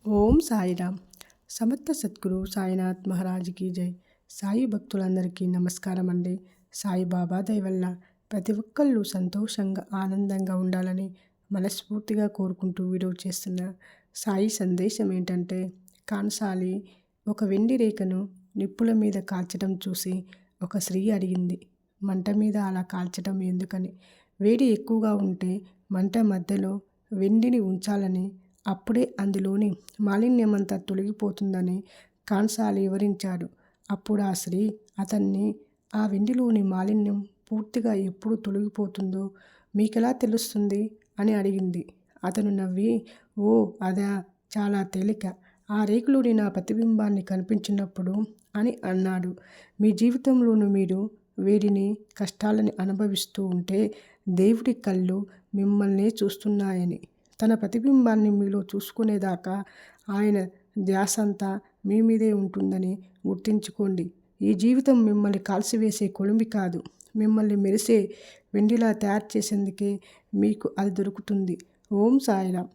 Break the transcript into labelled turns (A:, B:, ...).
A: ఓం సాయిరామ్. సమర్థ సద్గురు సాయినాథ్ మహారాజ్కి జై. సాయి భక్తులందరికీ నమస్కారం అండి. సాయిబాబా దయ వల్ల ప్రతి ఒక్కళ్ళు సంతోషంగా ఆనందంగా ఉండాలని మనస్ఫూర్తిగా కోరుకుంటూ వీడియో చేస్తున్న సాయి సందేశం ఏంటంటే, కాన్సాలి ఒక వెండి రేఖను నిప్పుల మీద కాల్చడం చూసి ఒక స్త్రీ అడిగింది, మంట మీద అలా కాల్చడం ఎందుకని? వేడి ఎక్కువగా ఉంటే మంట మధ్యలో వెండిని ఉంచాలని, అప్పుడే అందులోని మాలిన్యమంతా తొలగిపోతుందని కాన్సాలి వివరించాడు. అప్పుడు ఆ స్త్రీ అతన్ని, ఆ వెండిలోని మాలిన్యం పూర్తిగా ఎప్పుడు తొలగిపోతుందో మీకెలా తెలుస్తుంది అని అడిగింది. అతను నవ్వి, ఓ అదా, చాలా తేలిక. ఆ రేకులోని నా ప్రతిబింబాన్ని కనిపించినప్పుడు అని అన్నాడు. మీ జీవితంలోనూ మీరు వేడిని, కష్టాలని అనుభవిస్తూ ఉంటే దేవుడి కళ్ళు మిమ్మల్నే చూస్తున్నాయని, తన ప్రతిబింబాన్ని మీలో చూసుకునేదాకా ఆయన ధ్యాసంతా మీ మీదే ఉంటుందని గుర్తుంచుకోండి. ఈ జీవితం మిమ్మల్ని కాల్చివేసే కొలిమి కాదు, మిమ్మల్ని మెరిసే వెండిలా తయారు చేసేందుకే మీకు అది దొరుకుతుంది. ఓం సాయిరామ్.